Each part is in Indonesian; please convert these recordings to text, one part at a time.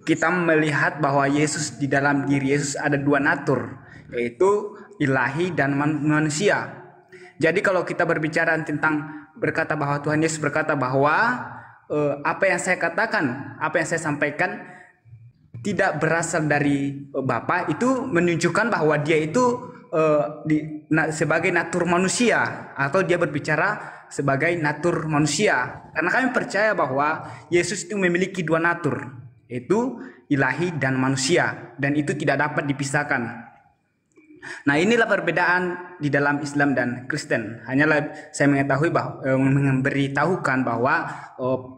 kita melihat bahwa Yesus, di dalam diri Yesus ada dua natur, yaitu ilahi dan manusia. Jadi kalau kita berbicara tentang berkata bahwa Tuhan Yesus berkata bahwa apa yang saya katakan, apa yang saya sampaikan tidak berasal dari Bapa, itu menunjukkan bahwa dia itu sebagai natur manusia, atau dia berbicara sebagai natur manusia. Karena kami percaya bahwa Yesus itu memiliki dua natur, yaitu ilahi dan manusia, dan itu tidak dapat dipisahkan. Nah, inilah perbedaan di dalam Islam dan Kristen. Hanyalah saya mengetahui bahwa memberitahukan bahwa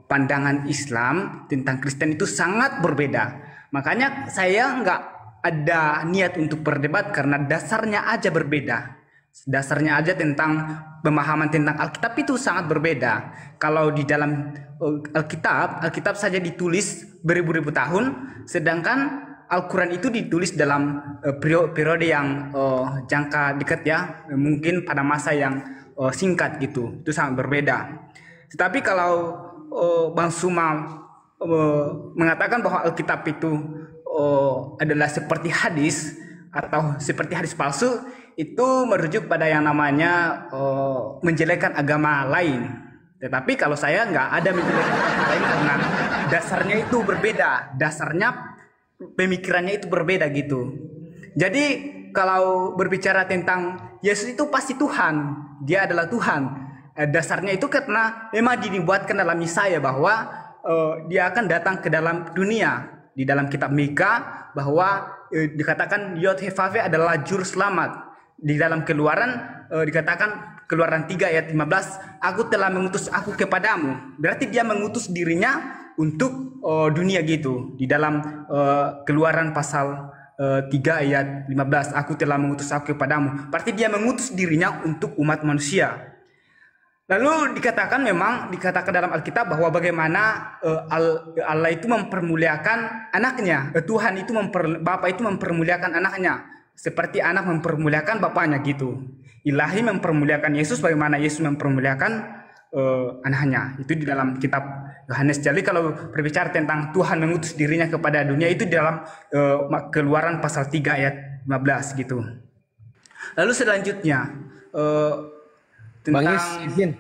pandangan Islam tentang Kristen itu sangat berbeda. Makanya saya nggak ada niat untuk berdebat karena dasarnya aja berbeda. Dasarnya aja tentang pemahaman tentang Alkitab itu sangat berbeda. Kalau di dalam Alkitab saja ditulis beribu-ribu tahun, sedangkan Al-Quran itu ditulis dalam periode yang jangka dekat ya, mungkin pada masa yang singkat gitu. Itu sangat berbeda. Tetapi kalau Bang Suma mengatakan bahwa Alkitab itu adalah seperti hadis atau seperti hadis palsu, itu merujuk pada yang namanya menjelekkan agama lain. Tetapi kalau saya nggak ada menjelekkan agama lain karena dasarnya itu berbeda, dasarnya pemikirannya itu berbeda gitu. Jadi kalau berbicara tentang Yesus itu pasti Tuhan, dia adalah Tuhan. Dasarnya itu karena memang dibuatkan dalam Yesaya bahwa dia akan datang ke dalam dunia. Di dalam kitab Mika bahwa dikatakan Yod-Heh-Vav-He adalah juru selamat. Di dalam Keluaran dikatakan Keluaran 3 ayat 15, aku telah mengutus aku kepadamu. Berarti dia mengutus dirinya untuk dunia gitu. Di dalam Keluaran pasal 3 ayat 15, aku telah mengutus aku kepadamu. Berarti dia mengutus dirinya untuk umat manusia. Lalu dikatakan dalam Alkitab bahwa bagaimana Allah itu mempermuliakan anaknya. Tuhan itu Bapa itu mempermuliakan anaknya seperti anak mempermuliakan bapaknya gitu. Ilahi mempermuliakan Yesus bagaimana Yesus mempermuliakan anaknya. Itu di dalam kitab Yohanes. Jadi kalau berbicara tentang Tuhan mengutus dirinya kepada dunia, itu dalam Keluaran pasal 3 ayat 15 gitu. Lalu selanjutnya tentang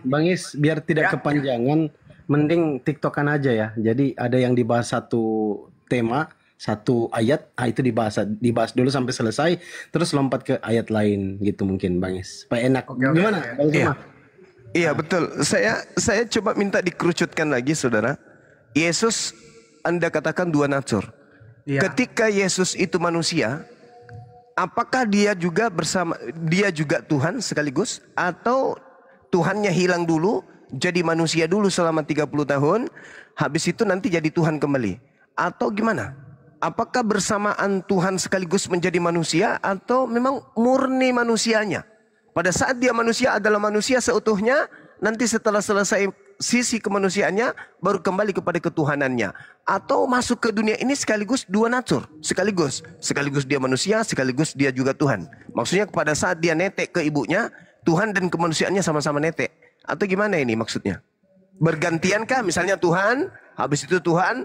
Bang Is, biar tidak kepanjangan, mending TikTokan aja ya. Jadi ada yang dibahas satu tema, satu ayat, itu dibahas dulu sampai selesai, terus lompat ke ayat lain gitu mungkin Bang Is. Supaya enak. Gimana? Bang Suma? Iya betul. Saya coba minta dikerucutkan lagi, saudara. Yesus Anda katakan dua natur. Ya. Ketika Yesus itu manusia, apakah dia juga Tuhan sekaligus, atau Tuhannya hilang dulu, jadi manusia dulu selama 30 tahun, habis itu nanti jadi Tuhan kembali? Atau gimana? Apakah bersamaan Tuhan sekaligus menjadi manusia, atau memang murni manusianya? Pada saat dia manusia adalah manusia seutuhnya, nanti setelah selesai sisi kemanusiaannya, baru kembali kepada ketuhanannya. Atau masuk ke dunia ini sekaligus dua natur, sekaligus dia manusia, sekaligus dia juga Tuhan. Maksudnya pada saat dia netek ke ibunya, Tuhan dan kemanusiaannya sama-sama netek. Atau gimana ini maksudnya? Bergantiankah misalnya Tuhan, habis itu Tuhan,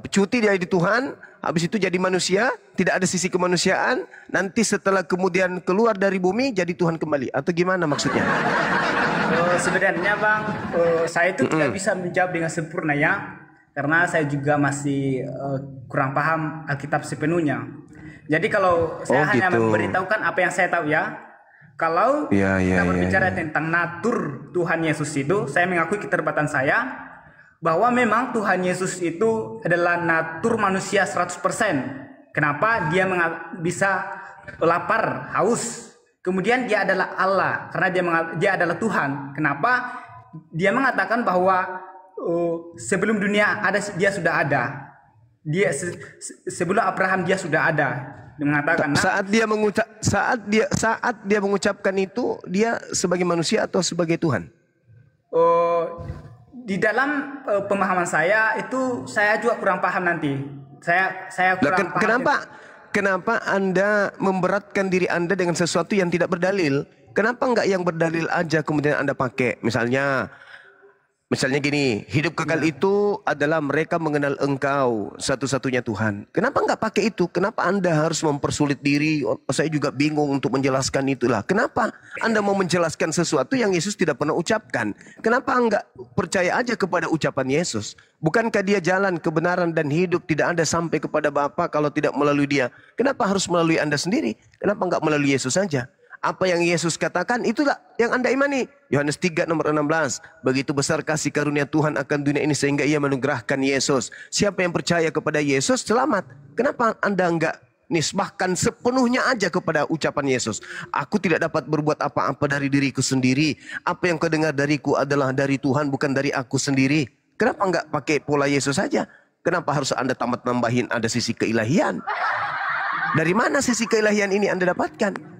cuti dari Tuhan, habis itu jadi manusia, tidak ada sisi kemanusiaan, nanti setelah kemudian keluar dari bumi jadi Tuhan kembali, atau gimana maksudnya? Sebenarnya Bang, saya itu tidak bisa menjawab dengan sempurna ya, karena saya juga masih kurang paham Alkitab sepenuhnya. Jadi kalau saya hanya memberitahukan apa yang saya tahu ya. Kalau kita berbicara tentang natur Tuhan Yesus itu, saya mengakui keterbatasan saya bahwa memang Tuhan Yesus itu adalah natur manusia 100%. Kenapa dia bisa lapar, haus? Kemudian dia adalah Allah karena dia adalah Tuhan. Kenapa dia mengatakan bahwa sebelum dunia ada dia sudah ada. Dia sebelum Abraham dia sudah ada. Dia mengatakan saat dia mengucapkan itu, dia sebagai manusia atau sebagai Tuhan? Di dalam pemahaman saya itu saya juga kurang paham nanti. Saya kurang paham. Kenapa Anda memberatkan diri Anda dengan sesuatu yang tidak berdalil? Kenapa enggak yang berdalil aja kemudian Anda pakai? Misalnya Misalnya gini, hidup kekal itu adalah mereka mengenal Engkau satu-satunya Tuhan. Kenapa nggak pakai itu? Kenapa Anda harus mempersulit diri? Oh, saya juga bingung untuk menjelaskan itulah. Kenapa Anda mau menjelaskan sesuatu yang Yesus tidak pernah ucapkan? Kenapa nggak percaya aja kepada ucapan Yesus? Bukankah dia jalan kebenaran dan hidup tidak ada sampai kepada Bapa kalau tidak melalui dia? Kenapa harus melalui Anda sendiri? Kenapa nggak melalui Yesus saja? Apa yang Yesus katakan itulah yang Anda imani. Yohanes 3 nomor 16. Begitu besar kasih karunia Tuhan akan dunia ini sehingga ia menugerahkan Yesus. Siapa yang percaya kepada Yesus selamat. Kenapa Anda enggak nisbahkan sepenuhnya aja kepada ucapan Yesus? Aku tidak dapat berbuat apa-apa dari diriku sendiri. Apa yang kau dengar dariku adalah dari Tuhan, bukan dari aku sendiri. Kenapa enggak pakai pola Yesus saja? Kenapa harus Anda tamat nambahin ada sisi keilahian? Dari mana sisi keilahian ini Anda dapatkan?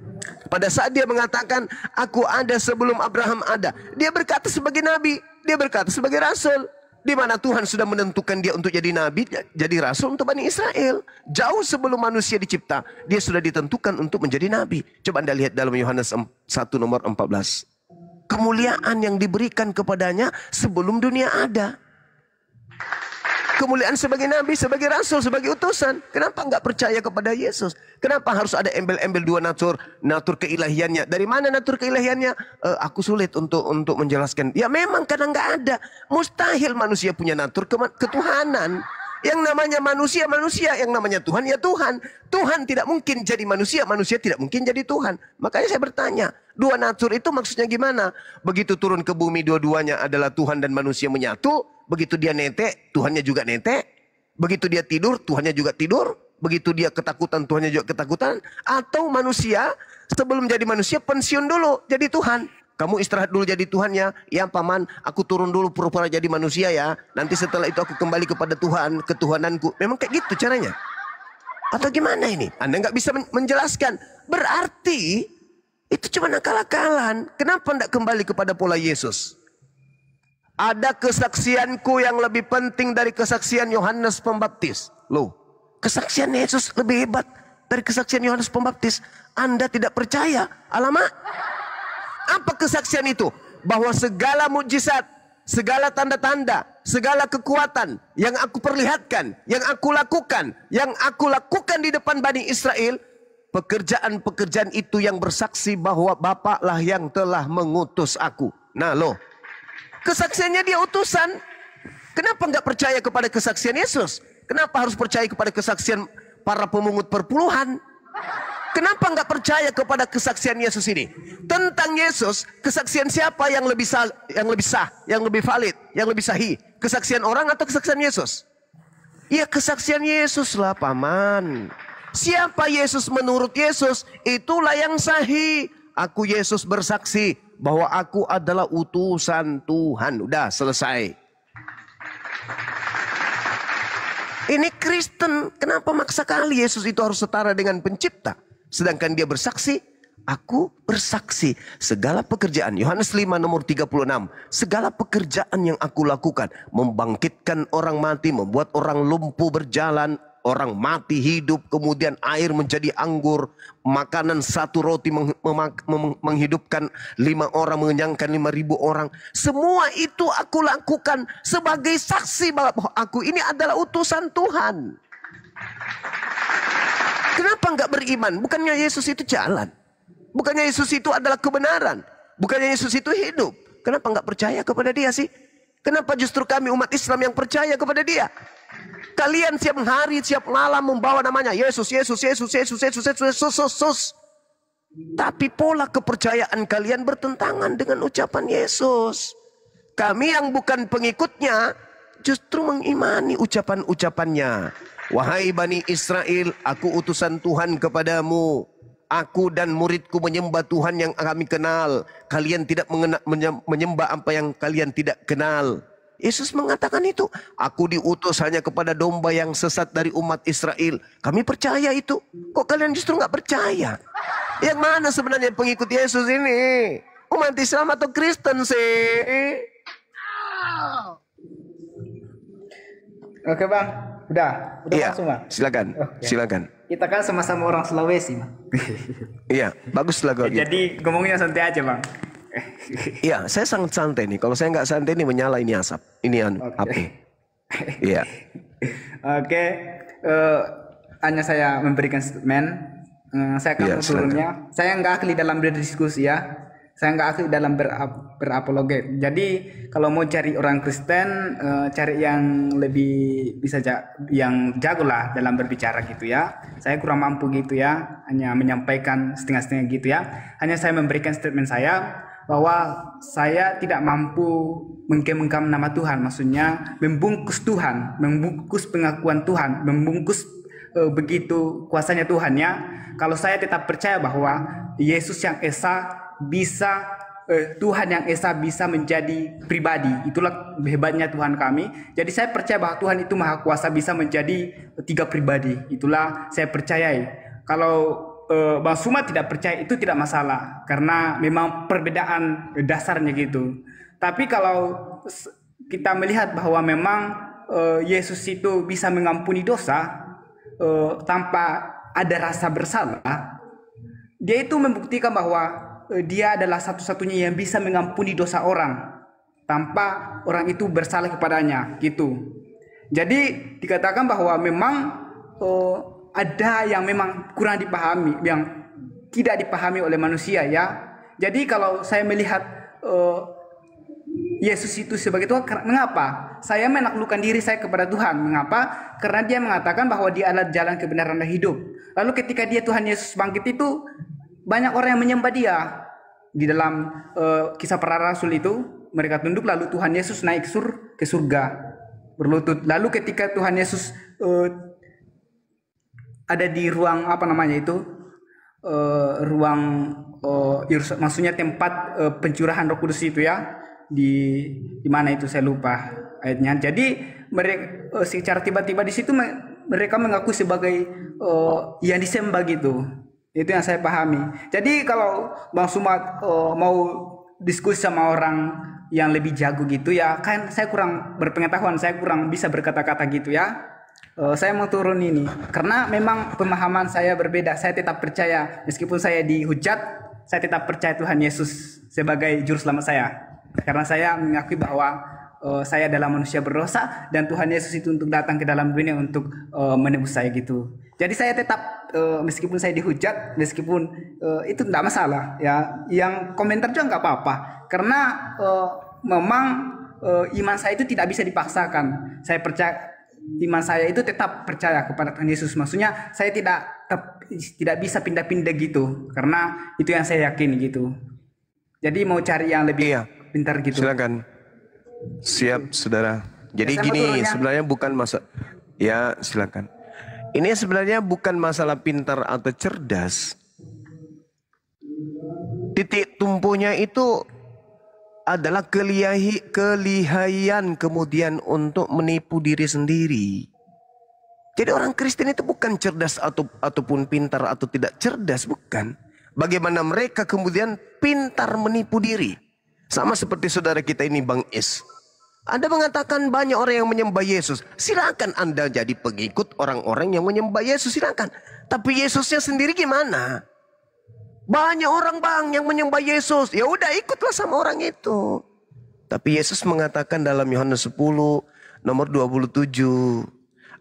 Pada saat dia mengatakan, aku ada sebelum Abraham ada. Dia berkata sebagai nabi. Dia berkata sebagai rasul. Di mana Tuhan sudah menentukan dia untuk jadi nabi, jadi rasul untuk Bani Israel. Jauh sebelum manusia dicipta, dia sudah ditentukan untuk menjadi nabi. Coba Anda lihat dalam Yohanes 1 nomor 14. Kemuliaan yang diberikan kepadanya sebelum dunia ada. Kemuliaan sebagai nabi, sebagai rasul, sebagai utusan. Kenapa enggak percaya kepada Yesus? Kenapa harus ada embel-embel dua natur keilahiannya? Dari mana natur keilahiannya? Aku sulit untuk menjelaskan. Ya memang karena enggak ada. Mustahil manusia punya natur ketuhanan. Yang namanya manusia, manusia. Yang namanya Tuhan, ya Tuhan. Tuhan tidak mungkin jadi manusia, manusia tidak mungkin jadi Tuhan. Makanya saya bertanya, dua natur itu maksudnya gimana? Begitu turun ke bumi, dua-duanya adalah Tuhan dan manusia menyatu. Begitu dia netek, Tuhannya juga netek. Begitu dia tidur, Tuhannya juga tidur. Begitu dia ketakutan, Tuhannya juga ketakutan. Atau manusia, sebelum jadi manusia, pensiun dulu jadi Tuhan. Kamu istirahat dulu jadi Tuhannya. Ya paman, aku turun dulu pura-pura jadi manusia ya. Nanti setelah itu aku kembali kepada Tuhan, ketuhananku. Memang kayak gitu caranya. Atau gimana ini? Anda nggak bisa menjelaskan. Berarti, itu cuma akal-akalan. Kenapa tidak kembali kepada pola Yesus? Ada kesaksianku yang lebih penting dari kesaksian Yohanes Pembaptis. Loh, kesaksian Yesus lebih hebat dari kesaksian Yohanes Pembaptis. Anda tidak percaya? Alamak. Apa kesaksian itu? Bahwa segala mujizat, segala tanda-tanda, segala kekuatan yang aku perlihatkan, yang aku lakukan di depan Bani Israel, pekerjaan-pekerjaan itu yang bersaksi bahwa Bapa lah yang telah mengutus aku. Nah loh, kesaksiannya dia utusan. Kenapa nggak percaya kepada kesaksian Yesus? Kenapa harus percaya kepada kesaksian para pemungut perpuluhan? Kenapa nggak percaya kepada kesaksian Yesus ini? Tentang Yesus, kesaksian siapa yang lebih sah, yang lebih valid, yang lebih sahih? Kesaksian orang atau kesaksian Yesus? Ya kesaksian Yesus lah paman. Siapa Yesus menurut Yesus, itulah yang sahih. Aku Yesus bersaksi bahwa aku adalah utusan Tuhan. Udah selesai. Ini Kristen, kenapa maksa kali Yesus itu harus setara dengan pencipta? Sedangkan dia bersaksi, aku bersaksi segala pekerjaan. Yohanes 5 nomor 36. Segala pekerjaan yang aku lakukan, membangkitkan orang mati, membuat orang lumpuh berjalan, orang mati hidup, kemudian air menjadi anggur, makanan satu roti menghidupkan 5 orang, mengenyangkan 5.000 orang. Semua itu aku lakukan sebagai saksi bahwa aku ini adalah utusan Tuhan. Kenapa enggak beriman? Bukannya Yesus itu jalan. Bukannya Yesus itu adalah kebenaran. Bukannya Yesus itu hidup. Kenapa enggak percaya kepada dia sih? Kenapa justru kami umat Islam yang percaya kepada dia? Kalian siap hari, siap malam membawa namanya Yesus, Yesus, Yesus, Yesus, Yesus, Yesus, Yesus, Yesus. Tapi pola kepercayaan kalian bertentangan dengan ucapan Yesus. Kami yang bukan pengikutnya justru mengimani ucapan-ucapannya. Wahai Bani Israel, aku utusan Tuhan kepadamu. Aku dan muridku menyembah Tuhan yang kami kenal. Kalian tidak menyembah apa yang kalian tidak kenal. Yesus mengatakan itu. Aku diutus hanya kepada domba yang sesat dari umat Israel. Kami percaya itu. Kok kalian justru nggak percaya? Yang mana sebenarnya pengikut Yesus ini? Umat Islam atau Kristen sih? Oke bang. Udah Iya, langsung bang. silakan, silakan. Kita kan sama-sama orang Sulawesi bang. Iya, bagus lah kok. Jadi ngomongnya santai aja bang. Iya, saya sangat santai nih. Kalau saya nggak santai nih menyala ini asap. Ini HP. Iya. Oke, hanya saya memberikan statement. Saya akan turunnya. Saya nggak ahli dalam berdiskusi ya. Saya nggak ahli dalam berapologet. Jadi kalau mau cari orang Kristen, cari yang lebih bisa yang jago lah dalam berbicara gitu ya. Saya kurang mampu gitu ya, hanya menyampaikan setengah-setengah gitu ya. Hanya saya memberikan statement saya bahwa saya tidak mampu mengkem-ngem nama Tuhan, maksudnya membungkus Tuhan, membungkus pengakuan Tuhan, membungkus begitu kuasanya Tuhan ya. Kalau saya tetap percaya bahwa Yesus yang esa bisa Tuhan yang esa bisa menjadi pribadi. Itulah hebatnya Tuhan kami. Jadi saya percaya bahwa Tuhan itu maha kuasa bisa menjadi 3 pribadi. Itulah saya percayai. Kalau Bang Suma tidak percaya itu tidak masalah, karena memang perbedaan dasarnya gitu. Tapi kalau kita melihat bahwa memang Yesus itu bisa mengampuni dosa tanpa ada rasa bersalah, dia itu membuktikan bahwa dia adalah satu-satunya yang bisa mengampuni dosa orang tanpa orang itu bersalah kepadanya gitu. Jadi dikatakan bahwa memang ada yang memang kurang dipahami, yang tidak dipahami oleh manusia ya. Jadi kalau saya melihat Yesus itu sebagai Tuhan, mengapa? Saya menaklukkan diri saya kepada Tuhan. Mengapa? Karena dia mengatakan bahwa dia adalah jalan kebenaran dan hidup. Lalu ketika dia Tuhan Yesus bangkit itu, banyak orang yang menyembah dia. Di dalam kisah para rasul itu, mereka tunduk, lalu Tuhan Yesus naik ke surga berlutut. Lalu ketika Tuhan Yesus ada di ruang maksudnya tempat pencurahan Roh Kudus itu ya, di mana itu saya lupa ayatnya. Jadi mereka secara tiba-tiba di situ mereka mengaku sebagai yang disembah gitu. Itu yang saya pahami. Jadi kalau Bang Sumat mau diskusi sama orang yang lebih jago gitu ya, kan saya kurang berpengetahuan, saya kurang bisa berkata-kata gitu ya. Saya mau turun ini karena memang pemahaman saya berbeda. Saya tetap percaya meskipun saya dihujat, saya tetap percaya Tuhan Yesus sebagai juru selamat saya. Karena saya mengakui bahwa saya adalah manusia berdosa dan Tuhan Yesus itu untuk datang ke dalam dunia untuk menebus saya gitu. Jadi saya tetap meskipun saya dihujat, meskipun itu tidak masalah ya. Yang komentar juga nggak apa-apa karena memang iman saya itu tidak bisa dipaksakan. Saya percaya iman saya itu tetap percaya kepada Tuhan Yesus. Maksudnya saya tidak bisa pindah-pindah gitu karena itu yang saya yakini gitu. Jadi mau cari yang lebih pintar gitu. Silakan. Siap, saudara. Jadi gini, sebenarnya bukan silakan. Ini sebenarnya bukan masalah pintar atau cerdas. Titik tumpunya itu adalah kelihayan kemudian untuk menipu diri sendiri. Jadi orang Kristen itu bukan cerdas ataupun pintar atau tidak cerdas, bukan. Bagaimana mereka kemudian pintar menipu diri. Sama seperti saudara kita ini Bang Is. Anda mengatakan banyak orang yang menyembah Yesus. Silakan Anda jadi pengikut orang-orang yang menyembah Yesus, silakan. Tapi Yesusnya sendiri gimana? Banyak orang Bang yang menyembah Yesus. Ya udah ikutlah sama orang itu. Tapi Yesus mengatakan dalam Yohanes 10 nomor 27.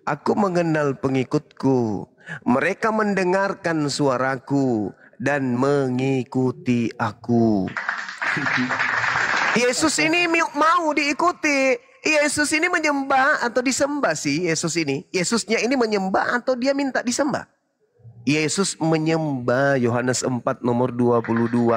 Aku mengenal pengikutku. Mereka mendengarkan suaraku dan mengikuti aku. Yesus ini mau diikuti. Yesus ini menyembah atau disembah sih Yesus ini. Yesusnya ini menyembah atau dia minta disembah? Yesus menyembah. Yohanes 4 nomor 22.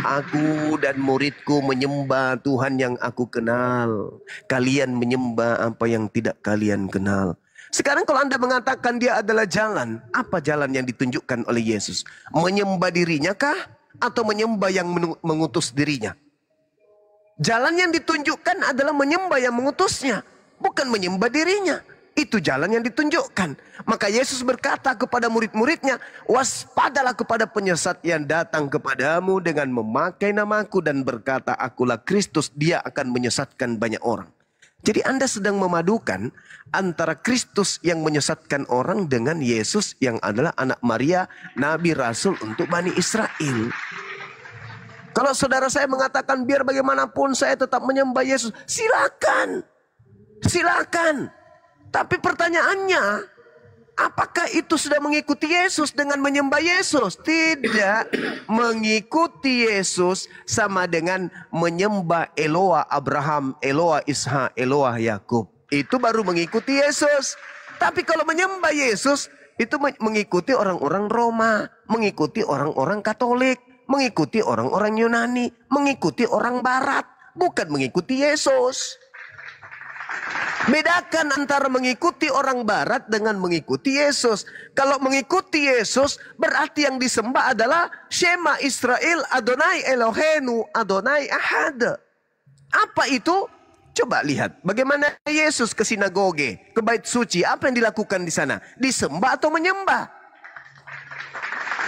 Aku dan muridku menyembah Tuhan yang aku kenal. Kalian menyembah apa yang tidak kalian kenal. Sekarang kalau Anda mengatakan dia adalah jalan, apa jalan yang ditunjukkan oleh Yesus? Menyembah dirinya kah? Atau menyembah yang mengutus dirinya? Jalan yang ditunjukkan adalah menyembah yang mengutusnya, bukan menyembah dirinya. Itu jalan yang ditunjukkan. Maka Yesus berkata kepada murid-muridnya, waspadalah kepada penyesat yang datang kepadamu dengan memakai namaku dan berkata, akulah Kristus, dia akan menyesatkan banyak orang. Jadi Anda sedang memadukan antara Kristus yang menyesatkan orang dengan Yesus yang adalah anak Maria, Nabi Rasul untuk Bani Israel. Kalau saudara saya mengatakan biar bagaimanapun saya tetap menyembah Yesus, silakan. Silakan. Tapi pertanyaannya, apakah itu sudah mengikuti Yesus dengan menyembah Yesus? Tidak. Mengikuti Yesus sama dengan menyembah Eloa Abraham, Eloa Ishak, Eloa Yakub. Itu baru mengikuti Yesus. Tapi kalau menyembah Yesus, itu mengikuti orang-orang Roma, mengikuti orang-orang Katolik, mengikuti orang-orang Yunani, mengikuti orang Barat, bukan mengikuti Yesus. Bedakan antara mengikuti orang Barat dengan mengikuti Yesus. Kalau mengikuti Yesus, berarti yang disembah adalah Shema Israel, Adonai Elohenu, Adonai Ahad. Apa itu? Coba lihat bagaimana Yesus ke sinagoge, ke bait suci. Apa yang dilakukan di sana? Disembah atau menyembah?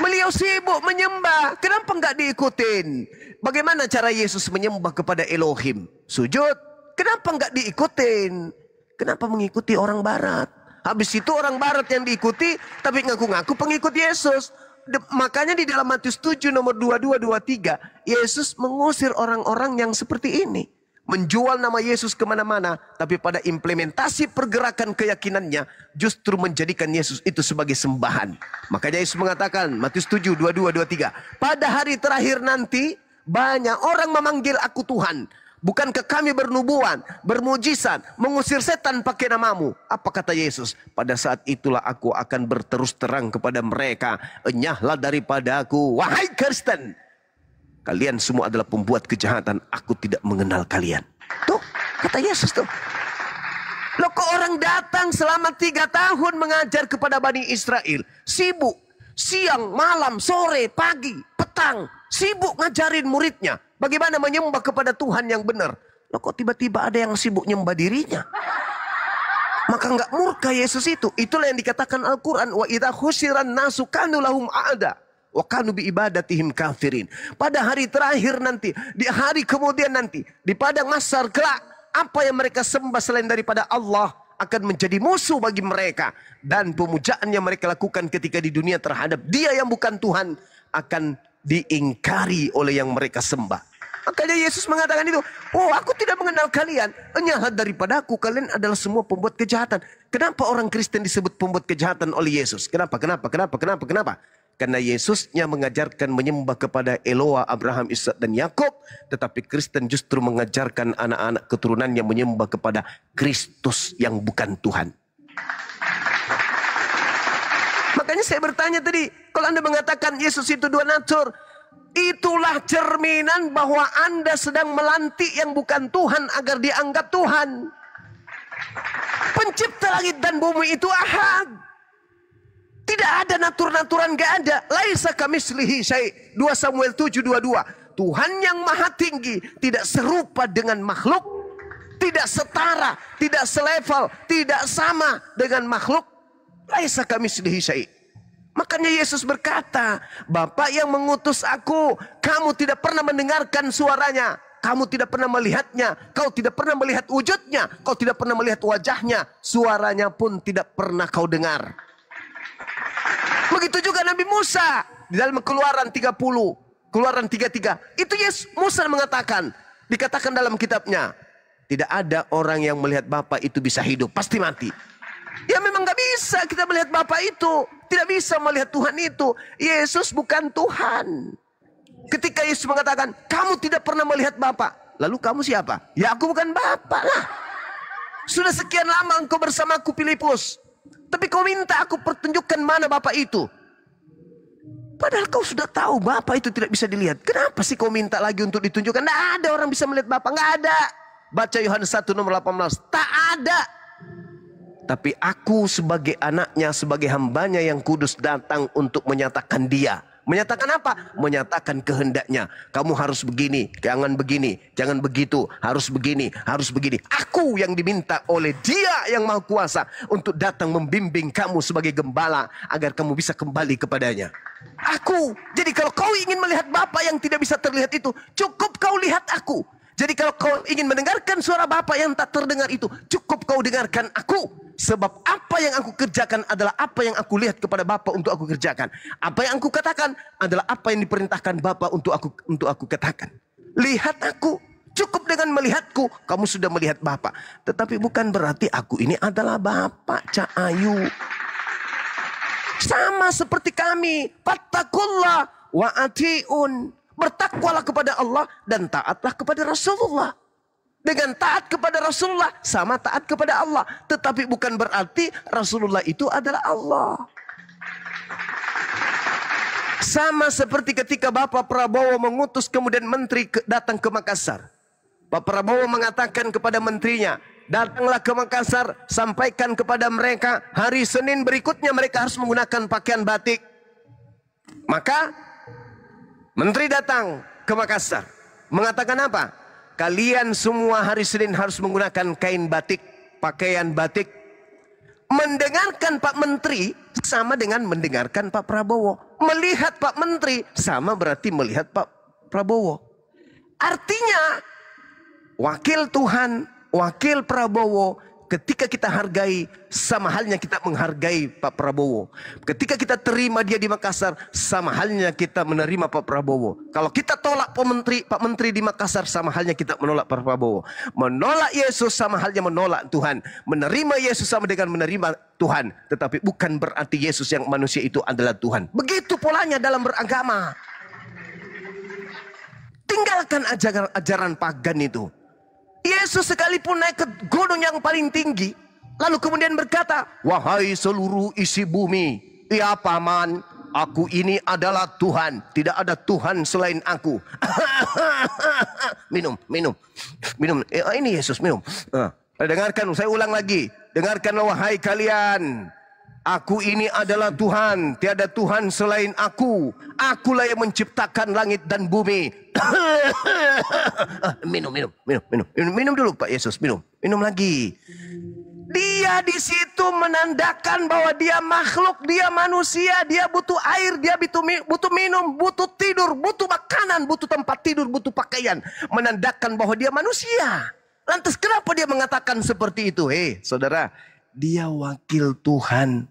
Beliau sibuk menyembah. Kenapa enggak diikutin? Bagaimana cara Yesus menyembah kepada Elohim? Sujud. Kenapa enggak diikutin? Kenapa mengikuti orang Barat? Habis itu orang Barat yang diikuti, tapi ngaku-ngaku pengikut Yesus. Makanya di dalam Matius 7 nomor 22-23, Yesus mengusir orang-orang yang seperti ini. Menjual nama Yesus kemana-mana, tapi pada implementasi pergerakan keyakinannya justru menjadikan Yesus itu sebagai sembahan. Makanya Yesus mengatakan, Matius 7, 22-23, pada hari terakhir nanti banyak orang memanggil aku Tuhan. Bukankah kami bernubuat, bermujizat, mengusir setan pakai namamu? Apa kata Yesus? Pada saat itulah aku akan berterus terang kepada mereka. Enyahlah daripada aku, wahai Kristen. Kalian semua adalah pembuat kejahatan. Aku tidak mengenal kalian. Tuh, kata Yesus tuh. Loh, kok orang datang selama 3 tahun mengajar kepada Bani Israel. Sibuk. Siang, malam, sore, pagi, petang. Sibuk ngajarin muridnya. Bagaimana menyembah kepada Tuhan yang benar. Loh, kok tiba-tiba ada yang sibuk nyembah dirinya. Maka enggak murka Yesus itu. Itulah yang dikatakan Al-Quran. Wa idha khusiran nasu kanu lahum a'ada. Wa kanu bi ibadatihim kafirin. Pada hari terakhir nanti, di hari kemudian nanti, di padang mahsyar kelak, apa yang mereka sembah selain daripada Allah akan menjadi musuh bagi mereka, dan pemujaan yang mereka lakukan ketika di dunia terhadap Dia yang bukan Tuhan akan diingkari oleh yang mereka sembah. Makanya Yesus mengatakan itu, oh aku tidak mengenal kalian, enyahlah daripada aku, kalian adalah semua pembuat kejahatan. Kenapa orang Kristen disebut pembuat kejahatan oleh Yesus? Kenapa? Karena Yesusnya mengajarkan menyembah kepada Eloa, Abraham, Ishak, dan Yakub. Tetapi Kristen justru mengajarkan anak-anak keturunannya menyembah kepada Kristus yang bukan Tuhan. Makanya saya bertanya tadi, kalau Anda mengatakan Yesus itu dua natur, itulah cerminan bahwa Anda sedang melantik yang bukan Tuhan agar dianggap Tuhan. Pencipta langit dan bumi itu Ahad. Tidak ada natur-naturan, gak ada. Laisa kamitslihi syai'. 2 Samuel 7:22. Tuhan yang maha tinggi tidak serupa dengan makhluk, tidak setara, tidak selevel, tidak sama dengan makhluk. Laisa kamitslihi syai'. Makanya Yesus berkata, Bapa yang mengutus aku, kamu tidak pernah mendengarkan suaranya, kamu tidak pernah melihatnya, kau tidak pernah melihat wujudnya, kau tidak pernah melihat wajahnya, suaranya pun tidak pernah kau dengar. Begitu juga Nabi Musa di dalam Keluaran 30, Keluaran 33. Itu Yesus Musa mengatakan, dikatakan dalam kitabnya, tidak ada orang yang melihat Bapa itu bisa hidup, pasti mati. Ya memang gak bisa kita melihat Bapa itu, tidak bisa melihat Tuhan itu. Yesus bukan Tuhan. Ketika Yesus mengatakan, kamu tidak pernah melihat Bapa, lalu kamu siapa? Ya aku bukan Bapa lah. Sudah sekian lama engkau bersamaku Filipus, tapi kau minta aku pertunjukkan mana Bapa itu. Padahal kau sudah tahu Bapa itu tidak bisa dilihat. Kenapa sih kau minta lagi untuk ditunjukkan? Tidak ada orang bisa melihat Bapa. Nggak ada. Baca Yohanes 1 nomor 18. Tak ada. Tapi aku sebagai anaknya, sebagai hambanya yang kudus datang untuk menyatakan Dia. Menyatakan apa? Menyatakan kehendaknya. Kamu harus begini, jangan begini, jangan begitu, harus begini, harus begini. Aku yang diminta oleh Dia yang Maha Kuasa untuk datang membimbing kamu sebagai gembala agar kamu bisa kembali kepadanya. Aku. Jadi kalau kau ingin melihat Bapa yang tidak bisa terlihat itu, cukup kau lihat aku. Jadi kalau kau ingin mendengarkan suara Bapa yang tak terdengar itu, cukup kau dengarkan aku. Sebab apa yang aku kerjakan adalah apa yang aku lihat kepada Bapa untuk aku kerjakan. Apa yang aku katakan adalah apa yang diperintahkan Bapa untuk aku katakan. Lihat aku. Cukup dengan melihatku, kamu sudah melihat Bapa. Tetapi bukan berarti aku ini adalah Bapa, Cak Ayu. Sama seperti kami. Fattakullah wa ati'un. Bertakwalah kepada Allah dan taatlah kepada Rasulullah. Dengan taat kepada Rasulullah sama taat kepada Allah. Tetapi bukan berarti Rasulullah itu adalah Allah. Sama seperti ketika Bapak Prabowo mengutus kemudian menteri datang ke Makassar. Pak Prabowo mengatakan kepada menterinya, datanglah ke Makassar, sampaikan kepada mereka hari Senin berikutnya mereka harus menggunakan pakaian batik. Maka menteri datang ke Makassar, mengatakan apa? Kalian semua hari Senin harus menggunakan kain batik, pakaian batik. Mendengarkan Pak Menteri sama dengan mendengarkan Pak Prabowo. Melihat Pak Menteri sama berarti melihat Pak Prabowo. Artinya wakil Tuhan, wakil Prabowo, ketika kita hargai sama halnya kita menghargai Pak Prabowo. Ketika kita terima dia di Makassar sama halnya kita menerima Pak Prabowo. Kalau kita tolak Pak Menteri di Makassar sama halnya kita menolak Pak Prabowo. Menolak Yesus sama halnya menolak Tuhan. Menerima Yesus sama dengan menerima Tuhan. Tetapi bukan berarti Yesus yang manusia itu adalah Tuhan. Begitu polanya dalam beragama. Tinggalkan ajaran pagan itu. Yesus sekalipun naik ke gunung yang paling tinggi, lalu kemudian berkata, wahai seluruh isi bumi, ya paman, aku ini adalah Tuhan, tidak ada Tuhan selain aku. Minum. Ini Yesus minum. Dengarkan, saya ulang lagi. Dengarkanlah wahai kalian. Aku ini adalah Tuhan, tiada Tuhan selain aku. Akulah yang menciptakan langit dan bumi. Minum dulu Pak Yesus, minum lagi. Dia di situ menandakan bahwa dia makhluk, dia manusia, dia butuh air, dia butuh minum, butuh tidur, butuh makanan, butuh tempat tidur, butuh pakaian. Menandakan bahwa dia manusia. Lantas kenapa dia mengatakan seperti itu? Saudara, dia wakil Tuhan.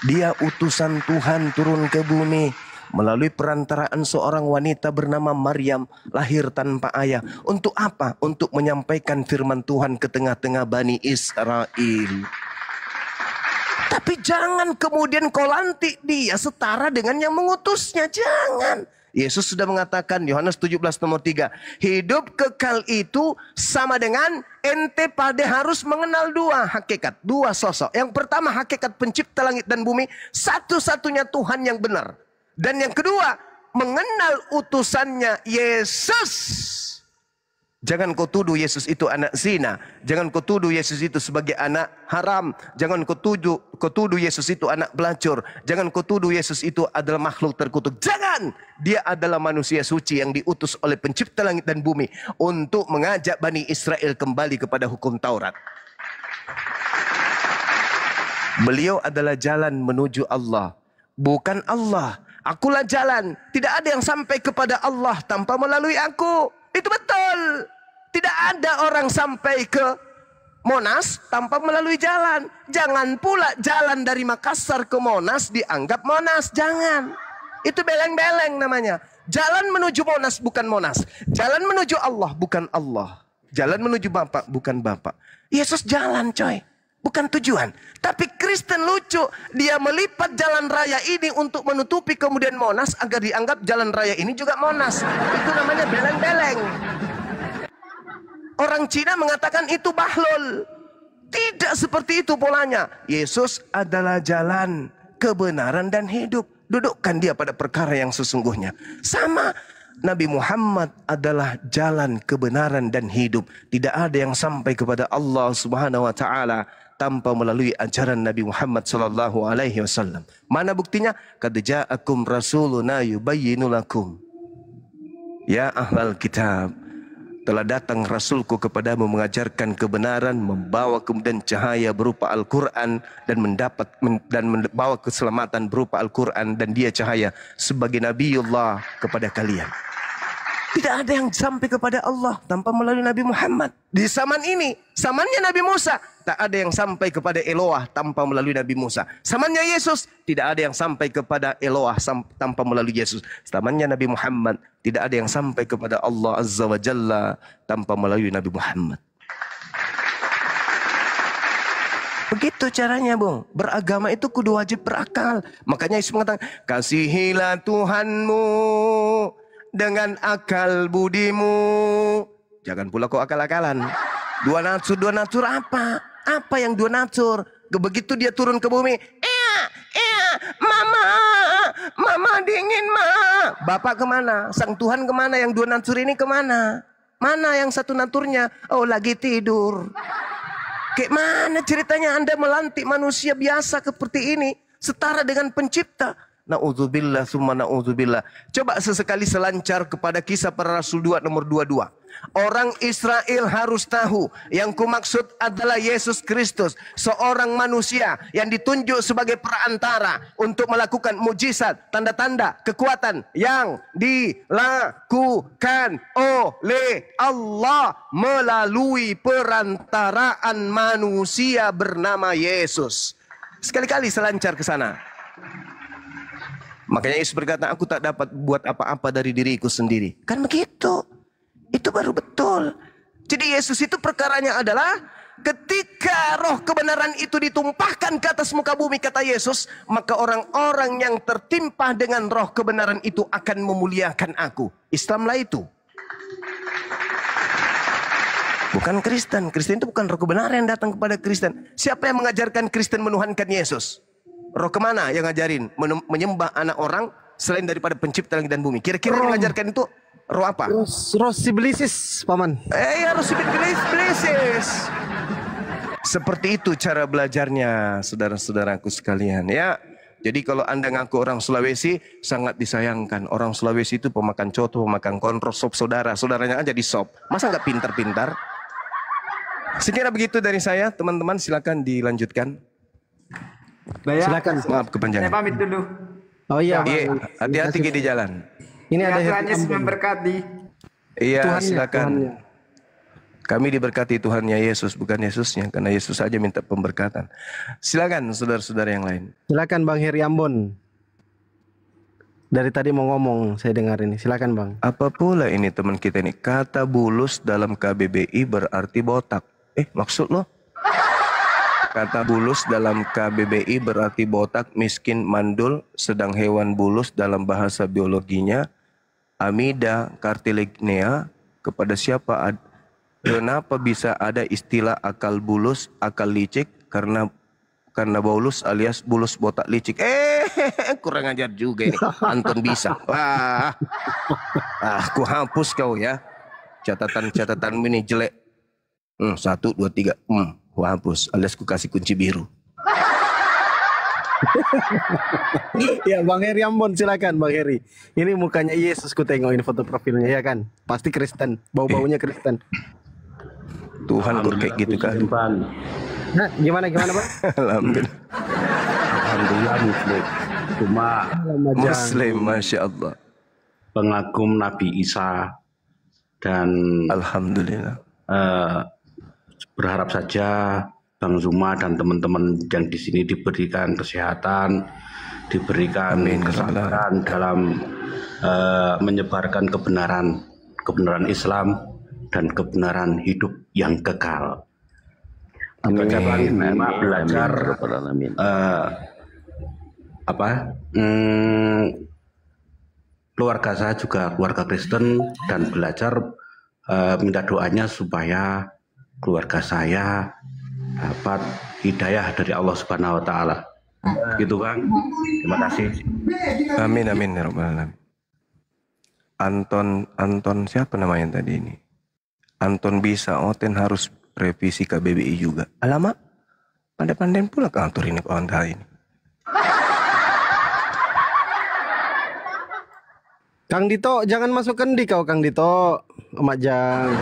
Dia utusan Tuhan turun ke bumi melalui perantaraan seorang wanita bernama Maryam, lahir tanpa ayah. Untuk apa? Untuk menyampaikan firman Tuhan ke tengah-tengah Bani Israel. Tapi jangan kemudian kau lantik dia setara dengan yang mengutusnya. Jangan. Yesus sudah mengatakan, Yohanes 17 nomor 3. Hidup kekal itu sama dengan ente pada harus mengenal dua hakikat. Dua sosok. Yang pertama hakikat pencipta langit dan bumi. Satu-satunya Tuhan yang benar. Dan yang kedua mengenal utusannya Yesus. Jangan kau tuduh Yesus itu anak zina. Jangan kau tuduh Yesus itu sebagai anak haram. Jangan kau tuduh Yesus itu anak pelacur. Jangan kau tuduh Yesus itu adalah makhluk terkutuk. Jangan. Dia adalah manusia suci yang diutus oleh pencipta langit dan bumi untuk mengajak Bani Israel kembali kepada hukum Taurat. Beliau adalah jalan menuju Allah. Bukan Allah. Akulah jalan. Tidak ada yang sampai kepada Allah tanpa melalui aku. Itu betul. Tidak ada orang sampai ke Monas tanpa melalui jalan. Jangan pula jalan dari Makassar ke Monas dianggap Monas. Jangan. Itu beleng-beleng namanya. Jalan menuju Monas bukan Monas. Jalan menuju Allah bukan Allah. Jalan menuju Bapa bukan Bapa. Yesus jalan coy. Bukan tujuan. Tapi Kristen lucu. Dia melipat jalan raya ini untuk menutupi kemudian Monas agar dianggap jalan raya ini juga Monas. Itu namanya beleng-beleng. Orang Cina mengatakan itu bahlul. Tidak seperti itu polanya. Yesus adalah jalan, kebenaran dan hidup. Dudukkan dia pada perkara yang sesungguhnya. Sama. Nabi Muhammad adalah jalan, kebenaran dan hidup. Tidak ada yang sampai kepada Allah Subhanahu wa taala tanpa melalui ajaran Nabi Muhammad sallallahu alaihi wasallam. Mana buktinya? Qad ja'akum rasuluna yubayyinu lakum. Ya ahlal kitab, telah datang rasulku kepadamu mengajarkan kebenaran, membawa kemudian cahaya berupa Al-Quran dan membawa keselamatan berupa Al-Quran, dan dia cahaya sebagai Nabiullah kepada kalian. Tidak ada yang sampai kepada Allah tanpa melalui Nabi Muhammad. Di zaman ini, zamannya Nabi Musa, tak ada yang sampai kepada Eloah tanpa melalui Nabi Musa. Zamannya Yesus, tidak ada yang sampai kepada Eloah tanpa melalui Yesus. Zamannya Nabi Muhammad, tidak ada yang sampai kepada Allah Azza wa Jalla tanpa melalui Nabi Muhammad. Begitu caranya, Bung. Beragama itu kudu wajib berakal. Makanya Yesus mengatakan, kasihilah Tuhanmu dengan akal budimu. Jangan pula kau akal-akalan. Dua natur apa? Apa yang dua natur? Begitu dia turun ke bumi, mama dingin ma. Bapak kemana? Sang Tuhan kemana? Yang dua natur ini kemana? Mana yang satu naturnya? Oh, lagi tidur. Kayak mana ceritanya Anda melantik manusia biasa seperti ini, setara dengan pencipta? Na'udzubillah summa na'udzubillah. Coba sesekali selancar kepada Kisah Para Rasul 2 nomor 22. Orang Israel harus tahu yang kumaksud adalah Yesus Kristus, seorang manusia yang ditunjuk sebagai perantara untuk melakukan mujizat, tanda-tanda, kekuatan yang dilakukan oleh Allah melalui perantaraan manusia bernama Yesus. Sekali-kali selancar ke sana. Makanya Yesus berkata, aku tak dapat buat apa-apa dari diriku sendiri. Kan begitu. Itu baru betul. Jadi Yesus itu perkaranya adalah ketika roh kebenaran itu ditumpahkan ke atas muka bumi, kata Yesus, maka orang-orang yang tertimpa dengan roh kebenaran itu akan memuliakan aku. Islamlah itu. Bukan Kristen. Kristen itu bukan roh kebenaran yang datang kepada Kristen. Siapa yang mengajarkan Kristen menuhankan Yesus? Roh kemana yang ngajarin? Menyembah anak orang selain daripada pencipta langit dan bumi. Kira-kira yang mengajarkan itu roh apa? Roh sibilisis, Paman. Ya, roh sibilisis. Seperti itu cara belajarnya, saudara-saudaraku sekalian. Ya, jadi kalau Anda ngaku orang Sulawesi, sangat disayangkan. Orang Sulawesi itu pemakan coto, pemakan kontrol, sop saudara. Saudaranya aja di sop. Masa nggak pintar-pintar? Sekira begitu dari saya, teman-teman. Silakan dilanjutkan. Silakan. Maaf kepanjangan. Saya pamit dulu. Oh iya, Iya, hati-hati di jalan. Ini ada Tuhan Yesus memberkati. Iya, Tuhannya, silakan. Tuhannya. Kami diberkati Tuhannya Yesus, bukan Yesusnya, karena Yesus saja minta pemberkatan. Silakan saudara-saudara yang lain. Silakan Bang Heri Ambon. Dari tadi mau ngomong, saya dengar ini. Silakan Bang. Apa pula ini teman kita ini? Kata bulus dalam KBBI berarti botak. Maksud lo? Kata bulus dalam KBBI berarti botak, miskin, mandul, sedang hewan bulus dalam bahasa biologinya Amida cartilaginea. Kepada siapa kenapa bisa ada istilah akal bulus, akal licik? Karena bulus alias bulus botak licik. Kurang ajar juga ini. Anton bisa. Aku hapus kau ya. Catatan ini jelek. 1, 2, 3. Ku hapus alias ku kasih kunci biru. Ya Bang Heri Ambon, silakan Bang Heri. Ini mukanya Yesus, ku tengokin foto profilnya ya kan. Pasti Kristen, bau-baunya Kristen. Tuhan kok kayak gitu kan. Nah, gimana Bang? Alhamdulillah. Alhamdulillah Muslim. Cuma Muslim, Masya Allah. pengagum Nabi Isa dan Alhamdulillah. Berharap saja Bang Zuma dan teman-teman yang di sini diberikan kesehatan, diberikan kesabaran dalam menyebarkan kebenaran Islam dan kebenaran hidup yang kekal. Belajar keluarga saya juga keluarga Kristen dan belajar minta doanya supaya keluarga saya dapat hidayah dari Allah Subhanahu wa taala. Gitu Bang. Terima kasih. Amin amin ya rabbal alamin. Anton siapa namanya tadi ini? Anton bisa, Oten harus revisi KBBI juga. Alamak, pandai-pandai pula kantor ini kawan hari ini. Kang Dito, jangan masuk kendi kau Kang Dito. Majang.